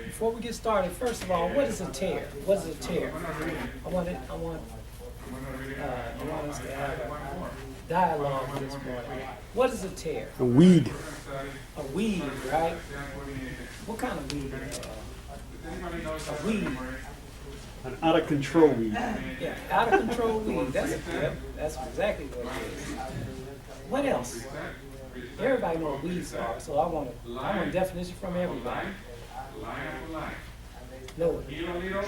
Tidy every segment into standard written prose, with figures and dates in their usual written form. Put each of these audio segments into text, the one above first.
Before we get started, first of all, what is a tear? What is a tear? I want us to have a dialogue this morning. What is a tear? A weed. A weed, right? What kind of weed? A weed. An out of control weed. Yeah, out of control weed. That's exactly what it is. What else? Everybody knows what weeds are, so I want a definition from everybody. No.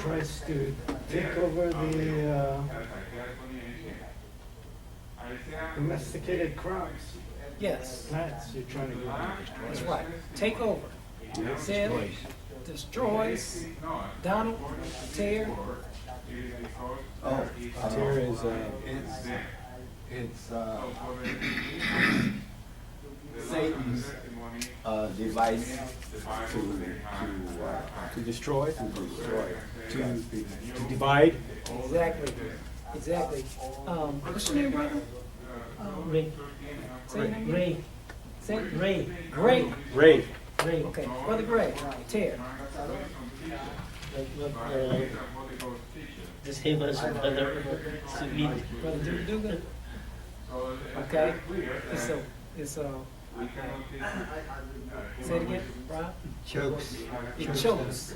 Tries to take over the domesticated crops, Yes, plants. You're trying to that's right. Take over. Said destroys. Donald, tear. Oh, Tear is it's Satan's device To destroy. to destroy. To divide. Exactly. What's your name, brother? Ray. Say your name. Ray. Say Ray. Gray. Ray. Ray. Okay, brother Gray. Tear. The same as brother Sweet. Brother Duga. Okay. It's say it again, Rob. Chokes. It chokes.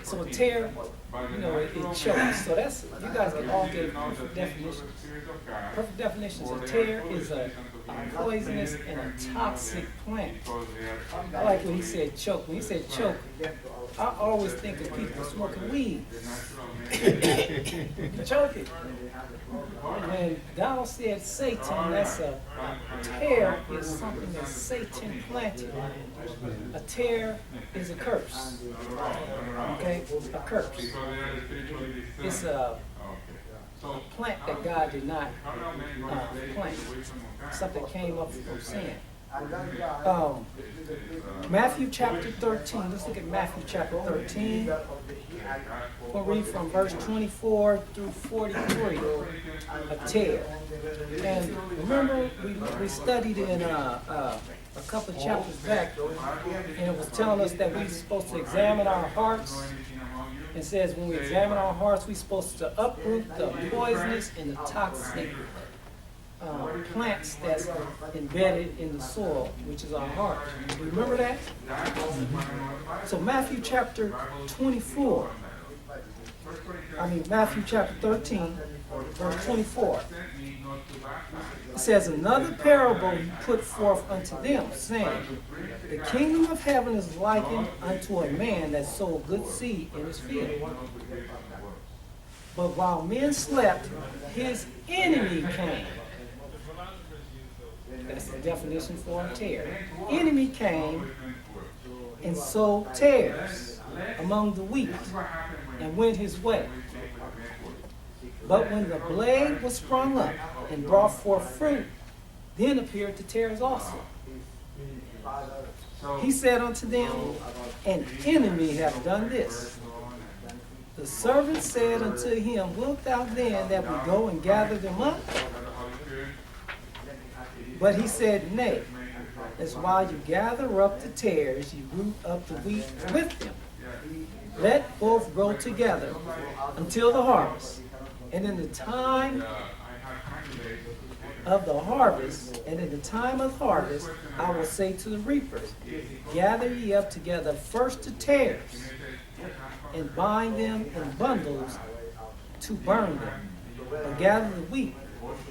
So a tear, it chokes. So that's, you guys can all get perfect definitions. Perfect definitions. A tear is a poisonous and a toxic plant. I like when he said choke. When he said choke, I always think of people smoking weed. Choke it. When Donald said Satan, that's a tear is something that Satan planted. A tear is a curse. Okay? A curse. It's a plant that God did not plant. Something came up from sin. Matthew chapter 13. Let's look at Matthew chapter 13. We'll read from verse 24 through 43. A tear. And remember, we studied in a couple of chapters back, and it was telling us that we're supposed to examine our hearts. It says when we examine our hearts, we're supposed to uproot the poisonous and the toxic plants that's embedded in the soil, which is our heart. Remember that? So Matthew chapter 24, Matthew chapter 13, verse 24. It says, another parable he put forth unto them, saying, the kingdom of heaven is likened unto a man that sowed good seed in his field. But while men slept, his enemy came. That's the definition for a tear. Enemy came and sowed tares among the wheat and went his way. But when the blade was sprung up and brought forth fruit, then appeared the tares also. He said unto them, an enemy hath done this. The servant said unto him, wilt thou then that we go and gather them up? But he said, nay, as while you gather up the tares, you root up the wheat with them. Let both grow together until the harvest. And in the time of the harvest, I will say to the reapers, gather ye up together first the tares, and bind them in bundles to burn them, but gather the wheat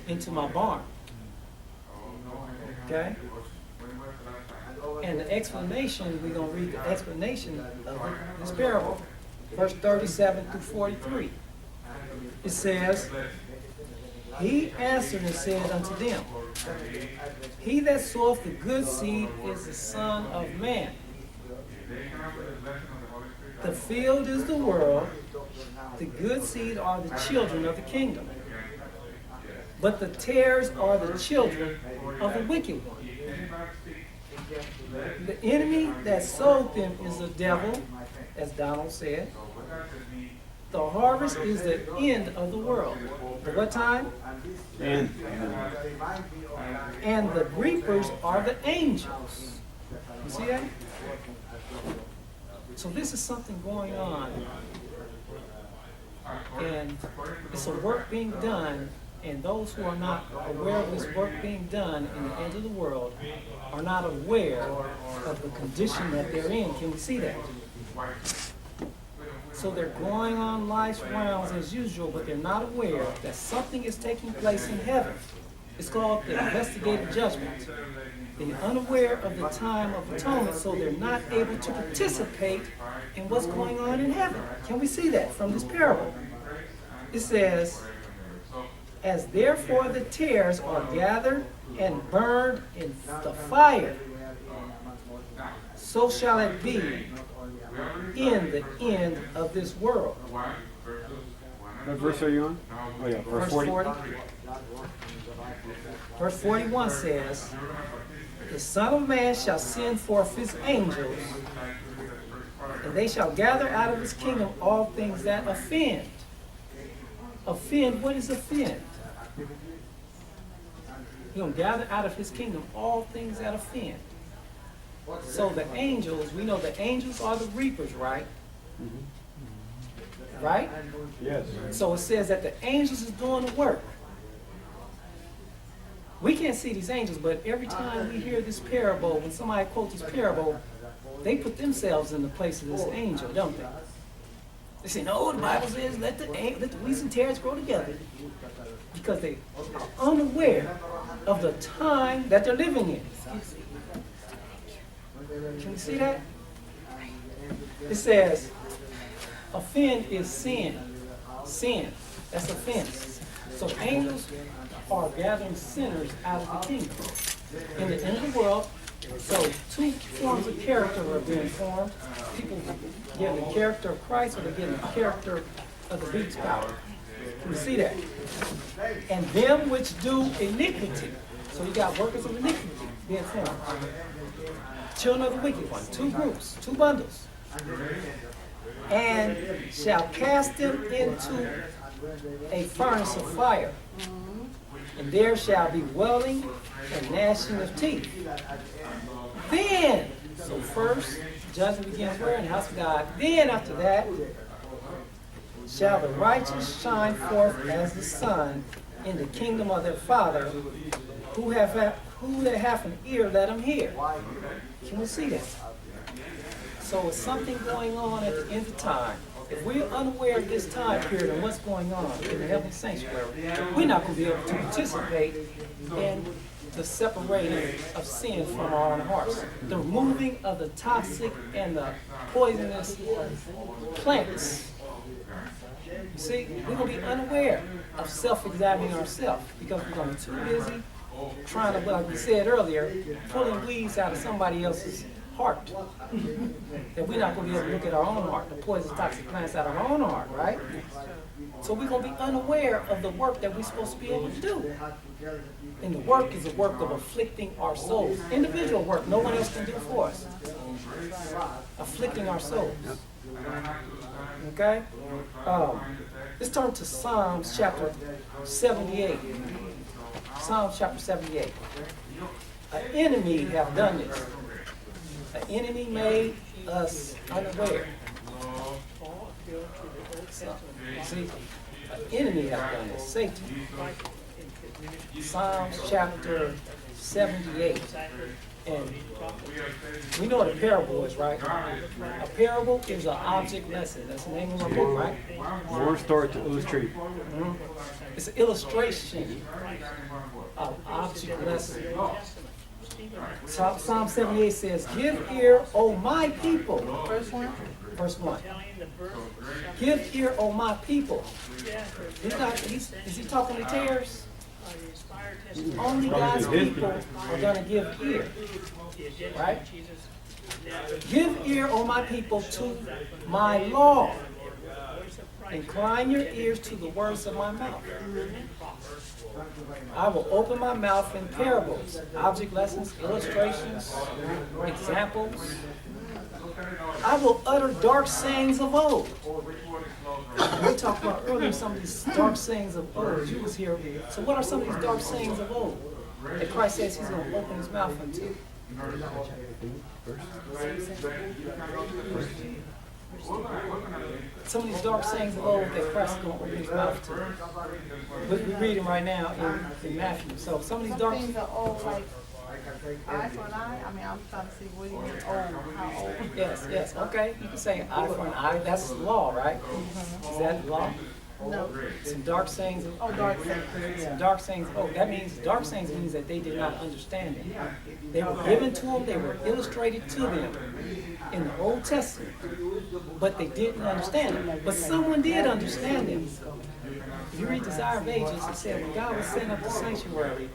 into my barn. Okay? And the explanation, we're going to read the explanation of this parable, verse 37 through 43. It says, he answered and said unto them, he that soweth the good seed is the Son of Man. The field is the world, the good seed are the children of the kingdom. But the tares are the children of the wicked one. The enemy that sowed them is the devil, as Donald said. the harvest is the end of the world. At what time? And And the reapers are the angels. You see that? So this is something going on. And it's a work being done, and those who are not aware of this work being done in the end of the world are not aware of the condition that they're in. Can we see that? So they're going on life's rounds as usual, but they're not aware that something is taking place in heaven. It's called the investigative judgment. They're unaware of the time of atonement, so they're not able to participate in what's going on in heaven. Can we see that from this parable? It says, as therefore the tares are gathered and burned in the fire, so shall it be in the end of this world. what verse are you on? Oh yeah, verse 40. Verse 41 says, the Son of Man shall send forth his angels, and they shall gather out of his kingdom all things that offend. Offend, what is offend? He's going to gather out of his kingdom all things that offend. So the angels, we know the angels are the reapers, right? Right? Yes. So it says that the angels is doing the work. We can't see these angels, but every time we hear this parable, when somebody quotes this parable, they put themselves in the place of this angel, don't they? They say, no, the Bible says let the wheat and tares grow together. Because they are unaware of the time that they're living in. Can you see that? It says, offend is sin. Sin. That's offense. So angels are gathering sinners out of the kingdom. In the end of the world, so two forms of character are being formed. People get the character of Christ, or they get the character of the beast's power. Can you see that? And them which do iniquity. So you got workers of iniquity being formed. Children of the wicked one. Two groups, two bundles. And shall cast them into a furnace of fire. And there shall be wailing and gnashing of teeth. Then, so first, judgment begins where? In the house of God. Then after that, shall the righteous shine forth as the sun in the kingdom of their Father. Who that hath an ear, let him hear. Can we see that? So it's something going on at the end of time. If we're unaware of this time period and what's going on in the heavenly sanctuary, we're not going to be able to participate in the separating of sin from our own hearts. The removing of the toxic and the poisonous plants. You see, we're going to be unaware of self-examining ourselves because we're going to be too busy trying to, like we said earlier, pulling weeds out of somebody else's heart. That we're not going to be able to look at our own heart, the poison toxic plants out of our own heart, right? So we're going to be unaware of the work that we're supposed to be able to do. And the work is a work of afflicting our souls. Individual work, no one else can do for us. Afflicting our souls. Okay? Let's turn to Psalms chapter 78. Psalms chapter 78. An enemy have done this. An enemy made us unaware. So, see, an enemy have done this. Satan. Psalms chapter 78. And we know what a parable is, right? A parable is an object lesson. That's the name of my book, right? More story to illustrate. It's an illustration of object lesson. Psalm 78 says, give ear, O my people. Verse 1. Give ear, O my people. Is he talking to tares? Only God's people are going to give ear. Right? Give ear, O my people, to my law. Incline your ears to the words of my mouth. I will open my mouth in parables, object lessons, illustrations, examples. I will utter dark sayings of old. We talked about earlier some of these dark sayings of old. You was here. So what are some of these dark sayings of old that Christ says he's going to open his mouth into? Some of these dark sayings of old that Christ is going to open his mouth to. We're reading right now in Matthew. So some of these dark Things are old, like eye for an eye. I mean, I'm trying to see what do you mean old? How old? Yes, okay. You can say eye for an eye. That's law, right? Is that law? No. Some dark sayings of Dark things. some dark sayings. Oh, that means dark sayings means that they did not understand it. They were given to them, they were illustrated to them in the Old Testament, but they didn't understand it. But someone did understand them. If you read Desire of Ages, it said when God was setting up the sanctuary,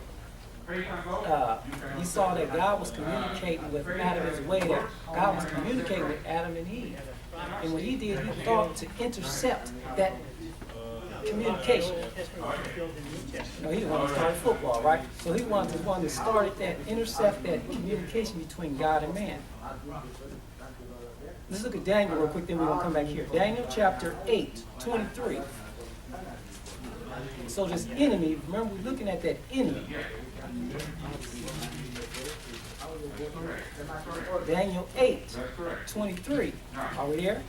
he saw that God was communicating with Adam as way that God was communicating with Adam and Eve. And what he did, he thought to intercept that communication. You know, he the one who started football, right? So he was the one that started that, intercept that communication between God and man. Let's look at Daniel real quick, then we're going to come back here. Daniel chapter 8, 23. So this enemy, remember we're looking at that enemy. Daniel 8, 23. Are we there?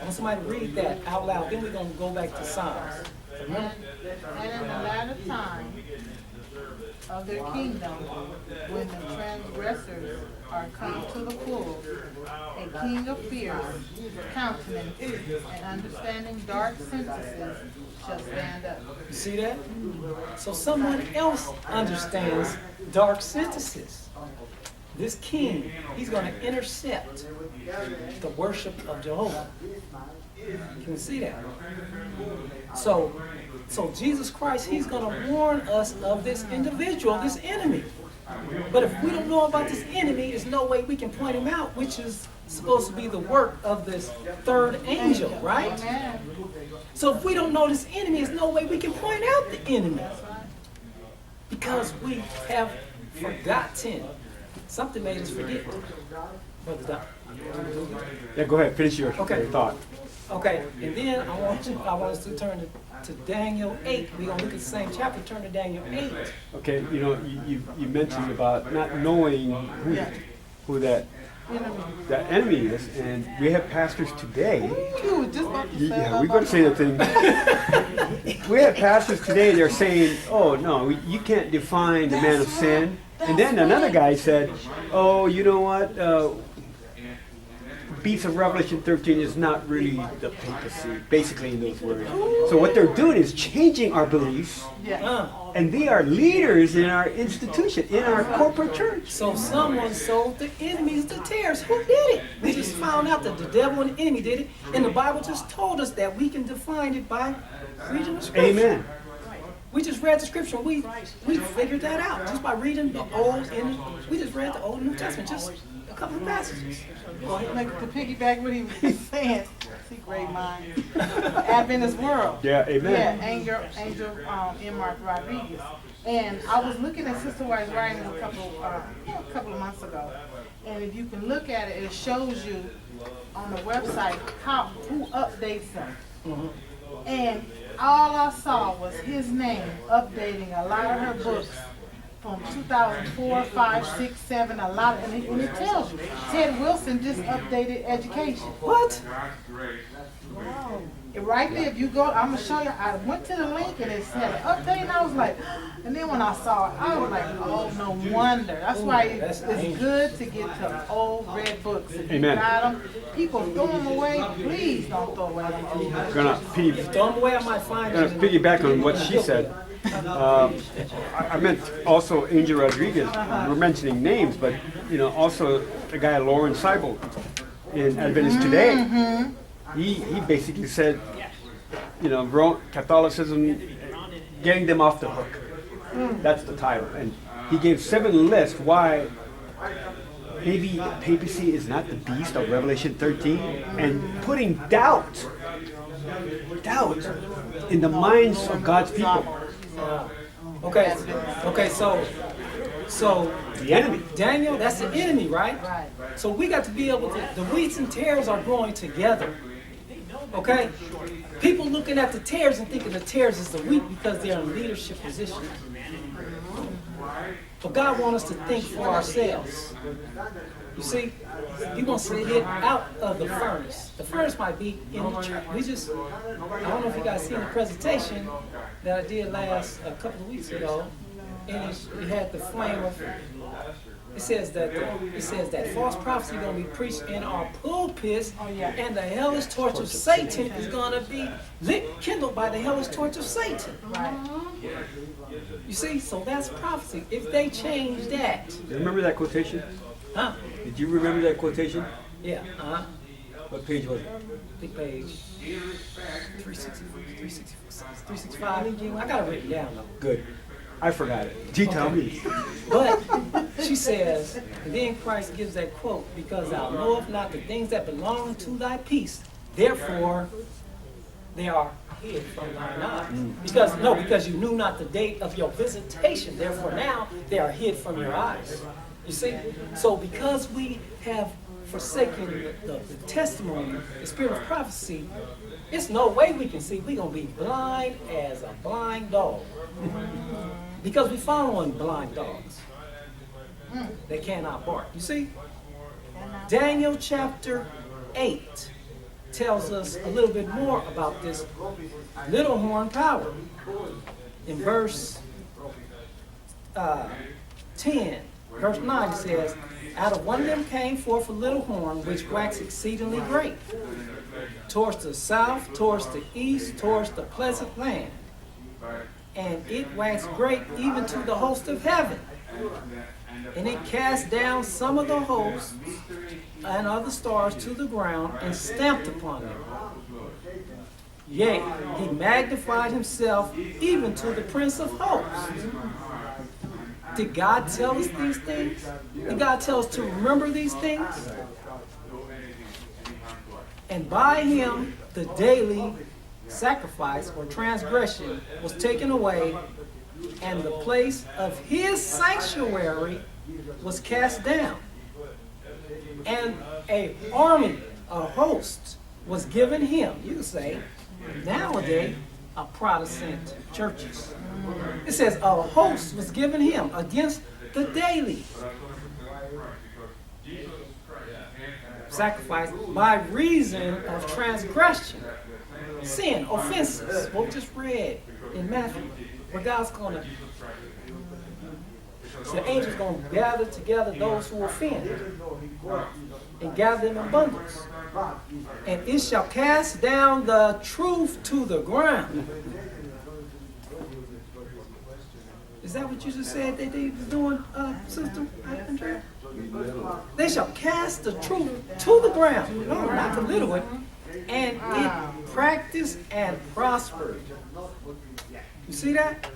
I want somebody to read that out loud, then we're going to go back to Psalms. Remember? And in the latter time of their kingdom, when the transgressors are come to the full, a king of fears, countenance, and understanding dark sentences shall stand up. You see that? So someone else understands dark sentences. This king, he's going to intercept the worship of Jehovah. Can you see that? So Jesus Christ, he's going to warn us of this individual, this enemy. But if we don't know about this enemy, there's no way we can point him out, which is supposed to be the work of this third angel, right? Amen. So if we don't know this enemy, there's no way we can point out the enemy. Because we have forgotten. Something made us forget. Brother Doc. Yeah, go ahead. Finish your thought. Okay, and then I want us to turn to Daniel 8. We're going to look at the same chapter. Turn to Daniel 8. Okay, you know, you mentioned about not knowing who that enemy is, and we have pastors today. You were just about to say Yeah, we're going to say the thing. We have pastors today. They're saying, "Oh no, you can't define the man of sin." And then another guy said, "Oh, you know what? Beast of Revelation 13 is not really the papacy," basically in those words. So what they're doing is changing our beliefs, and they are leaders in our institution, in our corporate church. So someone sold the enemies to tares. Who did it? We just found out that the devil and the enemy did it, and the Bible just told us that we can define it by reading the scripture. Amen. We just read the scripture. We figured that out just by reading the Old and we just read the Old and New Testament, just a couple of passages. Well, like to piggyback what he was saying, see great minds. Adventist world. Yeah, amen. Yeah, Angel M. Mark Rodriguez. And I was looking at Sister White's writings a couple of months ago. And if you can look at it, it shows you on the website who updates them. And all I saw was his name updating a lot of her books from 2004, 5, 6, 7, a lot, and it tells you. Ted Wilson just updated education. What? Right there, if you go, I'm going to show you, I went to the link and it said update, and I was like, and then when I saw it, I was like, oh, no wonder. That's why it's good to get to old red books. If you got them, people throw them away, please don't throw away them old books. Gonna Throw them away, I might find gonna it. piggyback on what she said. I meant also Angel Rodriguez. We're mentioning names, but you know, also the guy Lauren Seibel in Adventist Today. He basically said, you know, Catholicism, getting them off the hook. That's the title, and he gave 7 lists why maybe papacy is not the beast of Revelation 13, and putting doubt in the minds of God's people. Okay, so So The enemy. Daniel, that's the enemy, right? Right. So we got to be able to, the wheats and tares are growing together. Okay? People looking at the tares and thinking the tares is the wheat because they're in leadership positions. But God wants us to think for ourselves. You see, He wants to get out of the furnace. The furnace might be in the church. I don't know if you guys seen the presentation that I did a couple of weeks ago. And it had the flame of, it says that false prophecy is going to be preached in our pulpits, and the hellish torch of Satan is going to be kindled by the hellish torch of Satan. Right. You see, so that's prophecy. If they change that, You remember that quotation? huh? Did you remember that quotation? Yeah, What page was it? big page 365. I got it written down though. Good. I forgot it. Gee, tell me. But she says, and then Christ gives that quote, because thou knowest not the things that belong to thy peace, therefore they are hid from thine eyes. Because you knew not the date of your visitation, therefore now they are hid from your eyes. You see? So because we have forsaken the testimony, the spirit of prophecy, it's no way we can see. We're going to be blind as a blind dog. Because we following blind dogs. They cannot bark. You see? Daniel chapter 8 tells us a little bit more about this little horn power. In verse 10, verse 9 it says, out of one of them came forth a little horn which waxed exceedingly great, towards the south, towards the east, towards the pleasant land. And it waxed great even to the host of heaven. And it cast down some of the hosts and other stars to the ground and stamped upon them. Yea, he magnified himself even to the Prince of Hosts. Did God tell us these things? Did God tell us to remember these things? And by him, the daily sacrifice or transgression was taken away, and the place of his sanctuary was cast down. And a army, a host, was given him. You can say, nowadays, a Protestant churches. It says a host was given him against the daily sacrifice by reason of transgression, sin, offenses. What we just read in Matthew, where God's going to, so the angels going to gather together those who offend and gather them in bundles. And it shall cast down the truth to the ground. Is that what you just said that they was doing, Sister Andrea? They shall cast the truth to the ground. No, not belittle it. And it practiced and prospered. You see that?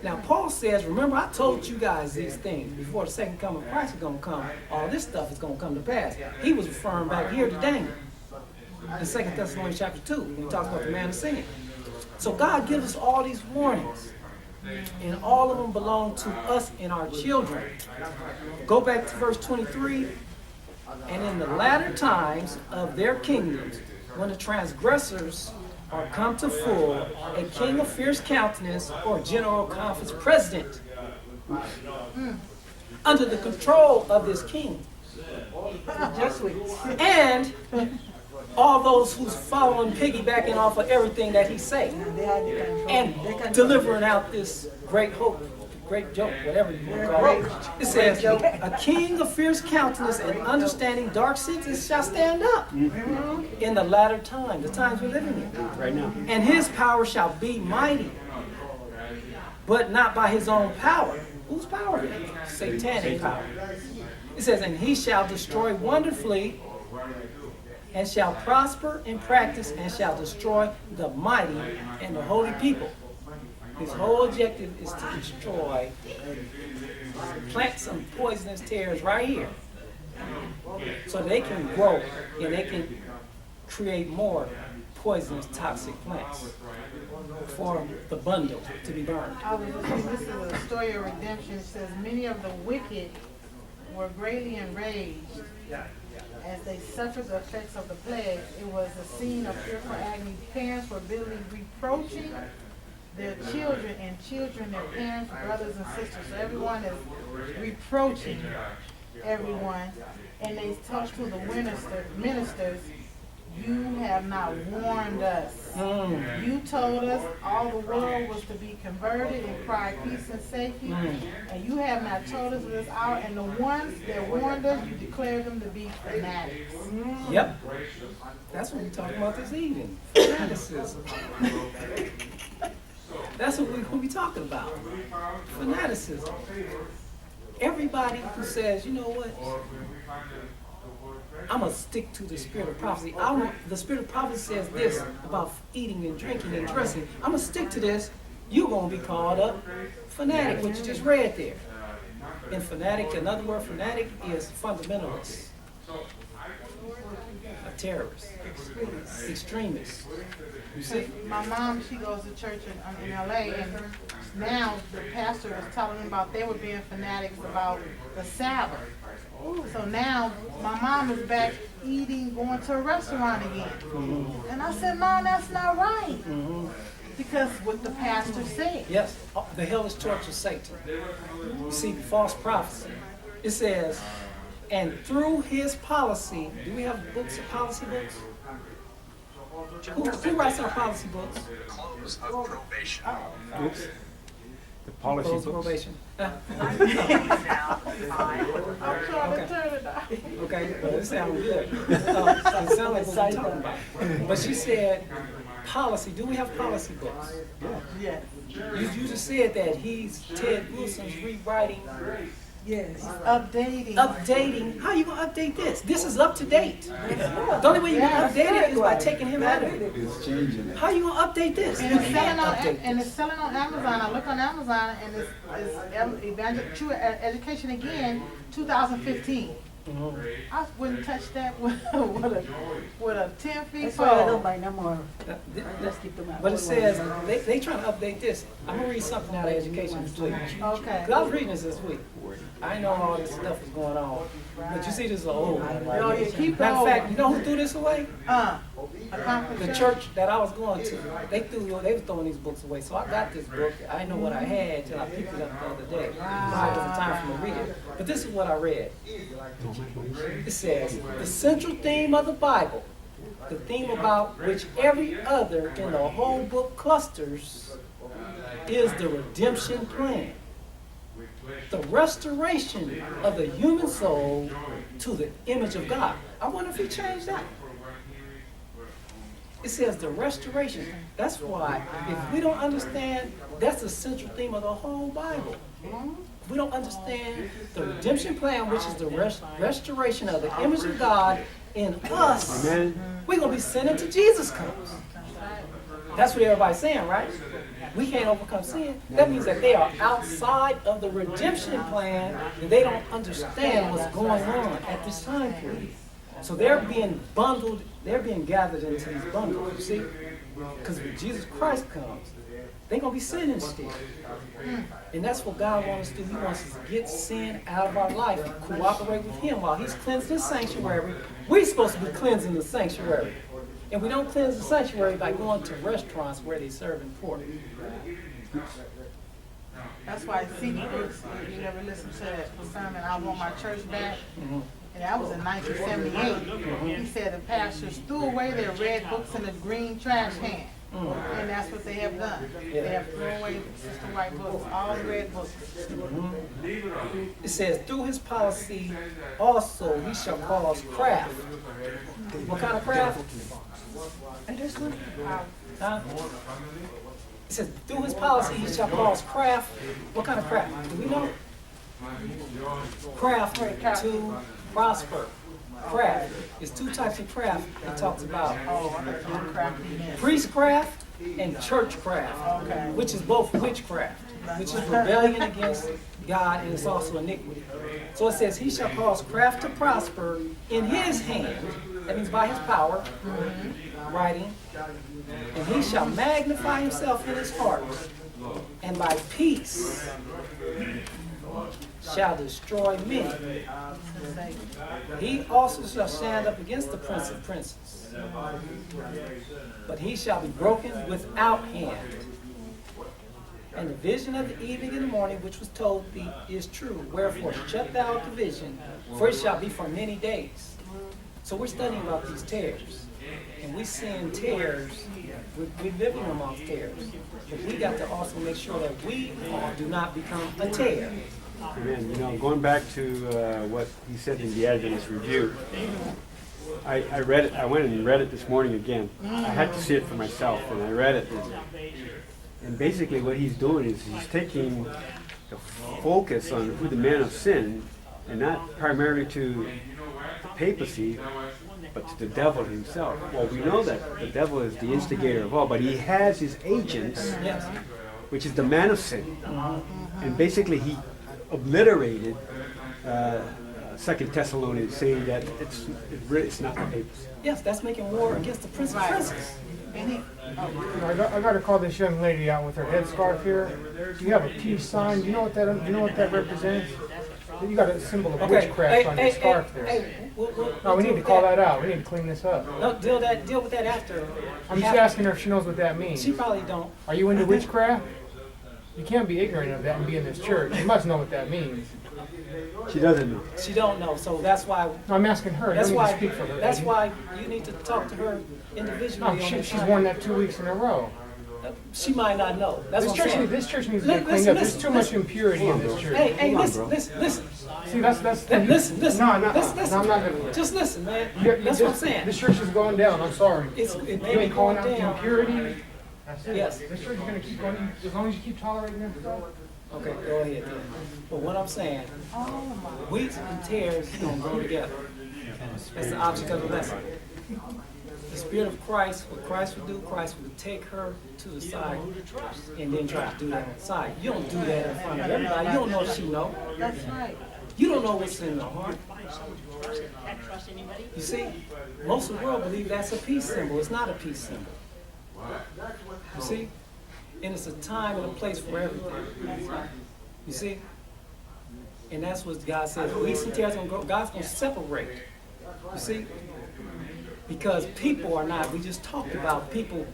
Now Paul says, remember I told you guys these things before the second coming of Christ is going to come. All this stuff is going to come to pass. He was referring back here to Daniel in 2 Thessalonians chapter 2 when he talks about the man of sin. So God gives us all these warnings, and all of them belong to us and our children. Go back to verse 23. And in the latter times of their kingdoms, when the transgressors are come to full, a king of fierce countenance or general conference president, under the control of this king, and all those who's following, piggybacking off of everything that he say, and delivering out this great hope, great joke, whatever you want to call it. It says, a king of fierce countenance and understanding dark senses shall stand up in the latter time, the times we're living in. Right now. And his power shall be mighty, but not by his own power. Whose power? Satanic power. It says, and he shall destroy wonderfully, and shall prosper in practice, and shall destroy the mighty and the holy people. His whole objective is to destroy, plant some poisonous tares right here, so they can grow and they can create more poisonous, toxic plants for the bundle to be burned. I was listening, this is a story of redemption. It says, many of the wicked were greatly enraged as they suffered the effects of the plague. It was a scene of fearful agony. Parents were bitterly reproaching their children, and children their parents, brothers and sisters. So everyone is reproaching everyone, and they talk to the ministers, you have not warned us. You told us all the world was to be converted and cry peace and safety, and you have not told us this hour, and the ones that warned us, you declared them to be fanatics. Yep. That's what we're talking about this evening. Fanaticism. That's what we're going to be talking about. Fanaticism. Everybody who says, you know what? I'm going to stick to the spirit of prophecy. The spirit of prophecy says this about eating and drinking and dressing. I'm going to stick to this. You're going to be called a fanatic, which you just read there. And fanatic, another word fanatic is fundamentalist. A terrorist. Extremist. You see? My mom, she goes to church in LA, and now the pastor was telling them about they were being fanatics about the Sabbath. So now my mom is back eating, going to a restaurant again. And I said, Mom, that's not right. Because what the pastor said. Yes, the hellish torch of Satan. You see, false prophecy. It says, and through his policy, do we have books of policy books? Who writes our policy books? Close of probation. Oops. The policy Close of books. probation. I'm trying to turn it off. Okay, well, it sounds good. It sounds like what we're talking about. But she said, policy, do we have policy books? Yes. You just said that Ted Wilson's rewriting, Yes. Updating. how you gonna update this? This is up to date. The only way you can update it is by taking him out of it. It's changing it. How you gonna update this? And You it's can't selling on update and this. it's selling on Amazon. I look on Amazon and it's True Education again, 2015. I wouldn't touch that with a 10-feet That's why I don't pole. buy no more. Th- th- Let's keep them out. But it says, they trying to update this. I'm gonna read something out of education this week. Okay. Cause I was reading this week. I didn't know all this stuff was going on. But you see this is an old one right Oh, here. yeah, keep Matter of going. fact, you know who threw this away? A The church that I was going to. They was throwing these books away. So I got this book. I didn't know what I had till I picked it up the other day. So it wasn't time for me to read it. But this is what I read. It says, the central theme of the Bible, the theme about which every other in the whole book clusters, is the redemption plan. The restoration of the human soul to the image of God. I wonder if he changed that. It says the restoration. That's why, if we don't understand, that's the central theme of the whole Bible. If we don't understand the redemption plan, which is the restoration of the image of God in us, Amen. we're going to be sinning until Jesus comes. That's what everybody's saying, right? We can't overcome sin. That means that they are outside of the redemption plan and they don't understand what's going on at this time period. So they're being bundled, they're being gathered into these bundles, you see? Because when Jesus Christ comes, they're going to be sinning still. And that's what God wants us to do. He wants us to get sin out of our life and cooperate with Him while He's cleansing the sanctuary. We're supposed to be cleansing the sanctuary. And we don't cleanse the sanctuary by going to restaurants where they're serving pork. That's why C.D. Brooks, you ever listen to that sermon, I Want My Church Back? And that was in 1978. He said the pastors threw away their red books in the green trash can. And that's what they have done. They have thrown away Sister White books, all the red books. It says, through His policy also He shall cause craft. What kind of craft? Huh? It says, through His policy He shall cause craft. What kind of craft? Do we know? Craft to prosper. Craft. There's two types of craft it talks about. Priestcraft and churchcraft, which is both witchcraft, which is rebellion against God, and it's also iniquity. So it says, He shall cause craft to prosper in His hand, that means by His power, writing, and he shall magnify himself in his heart, and by peace shall destroy many. He also shall stand up against the prince of princes, but he shall be broken without hand. And the vision of the evening and the morning which was told thee is true. Wherefore shut thou up the vision, for it shall be for many days. So we're studying about these tares. And we're seeing tares, we're living amongst tares. But we got to also make sure that we all do not become a tare. Amen. You know, going back to what he said in the Adventist Review, I read it. I went and read it this morning again. I had to see it for myself, and I read it. And basically, what he's doing is he's taking the focus on who the man of sin, and not primarily to the papacy, but to the devil himself. Well, we know that the devil is the instigator of all, but he has his agents, Yes. which is the man of sin. And basically, he obliterated 2 Thessalonians, saying that it's not the papacy. Yes, that's making war against the prince of princes. And he, I got to call this young lady out with her headscarf here. Do you have a peace sign? Do you know what that represents? You got a symbol of witchcraft on your scarf there. No, we need to call that out. We need to clean this up. No, deal with that after. I'm just asking her if she knows what that means. She probably don't. Are you into witchcraft? You can't be ignorant of that and be in this church. You must know what that means. She doesn't know. She don't know, so that's why. No, I'm asking her. That's I don't need to speak for why. her. That's why you need to talk to her individually. No, on the she's time. worn that 2 weeks in a row. She might not know. That's what I'm saying. This church needs to get cleaned up. There's too much impurity in this church. Hey, Hold on, listen, bro. listen. See, that's Listen. No, no, Listen. no, I'm not gonna. Just listen, man. You- That's what I'm saying. This church is going down. I'm sorry. It You may be ain't calling going out the down. impurity. That's it. Yes. This church is gonna keep going as long as you keep tolerating that stuff. Okay, go ahead then. But what I'm saying, wheat and tares don't go together. That's the object of the lesson. The Spirit of Christ, what Christ would do, Christ would take her to the side and then try to do that on the side. You don't do that in front of everybody. You don't know if she know. that's right. You don't know what's in her heart. You see, most of the world believe that's a peace symbol. It's not a peace symbol. You see? And it's a time and a place for everything. You see? And that's what God says. Wheat and tares gonna go. God's gonna separate. You see? Because people are not. We just talked about people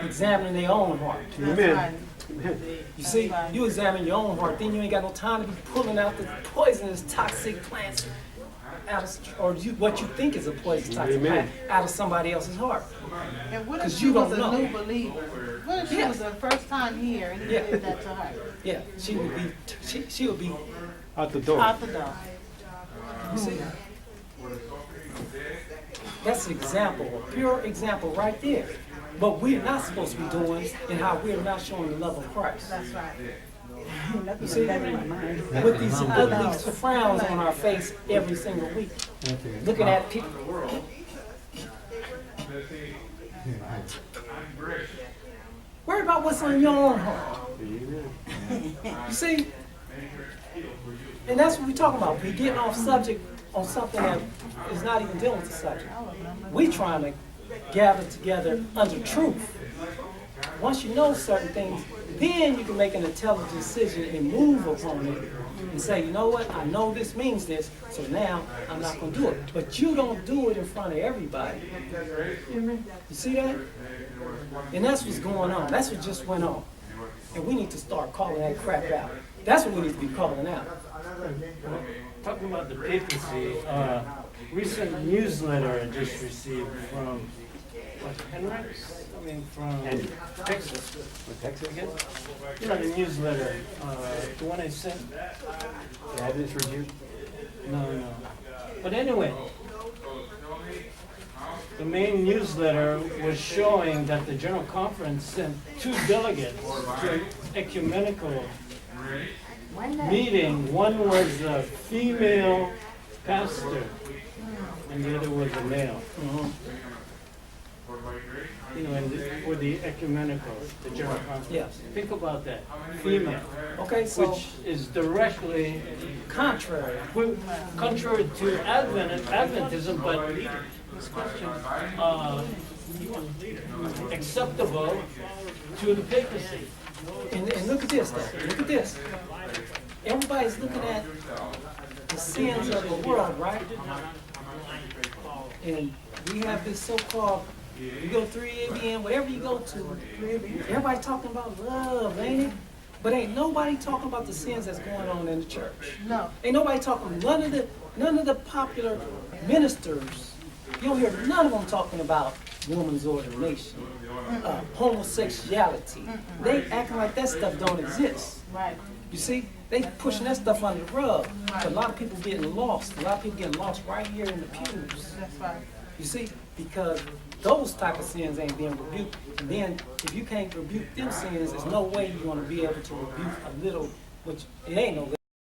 examining their own heart. Amen. You see, you examine your own heart, then you ain't got no time to be pulling out the poisonous, toxic plants out of, what you think is a poisonous, toxic plant out of somebody else's heart. And what if 'Cause she you was don't a know. new believer? What if she Yeah. was the first time here and he Yeah. did that to her? Yeah, she would be. She would be. Out the door. Out the door. You see, that's an example, a pure example right there. But we're not supposed to be doing in how we're not showing the love of Christ. That's right. You see, with these frowns on our face every single week, looking at people. Worry about what's on your own heart. You see, and that's what we're talking about. We're getting off subject on something that is not even dealing with the subject. We're trying to gather together under truth. Once you know certain things, then you can make an intelligent decision and move upon it and say, you know what, I know this means this, so now I'm not going to do it. But you don't do it in front of everybody. You see that? And that's what's going on. That's what just went on. And we need to start calling that crap out. That's what we need to be calling out. Talking about the papacy, recent newsletter I just received from, Henrik's? I mean, from Texas. What Texas again? You know, the newsletter, the one I sent? The Adventist Review? No. But anyway, the main newsletter was showing that the General Conference sent 2 delegates to an ecumenical meeting. One was a female pastor, and the other was a male. You know, for the ecumenical, the General Conference. Yes. Think about that, female, Okay, so which is directly contrary. contrary to Adventism, but scripture, acceptable to the papacy. And look at this, though. Look at this. Everybody's looking at the sins of the world, right? And we have this so-called, you go to 3ABN, whatever you go to, everybody's talking about love, ain't it? But ain't nobody talking about the sins that's going on in the church. No. Ain't nobody talking, none of the popular ministers, you don't hear none of them talking about woman's ordination, homosexuality. They acting like that stuff don't exist. Right. You see, they pushing that stuff under the rug. But a lot of people getting lost. A lot of people getting lost right here in the pews. That's right. You see, because those type of sins ain't being rebuked. And then if you can't rebuke them sins, there's no way you're going to be able to rebuke a little, which it ain't no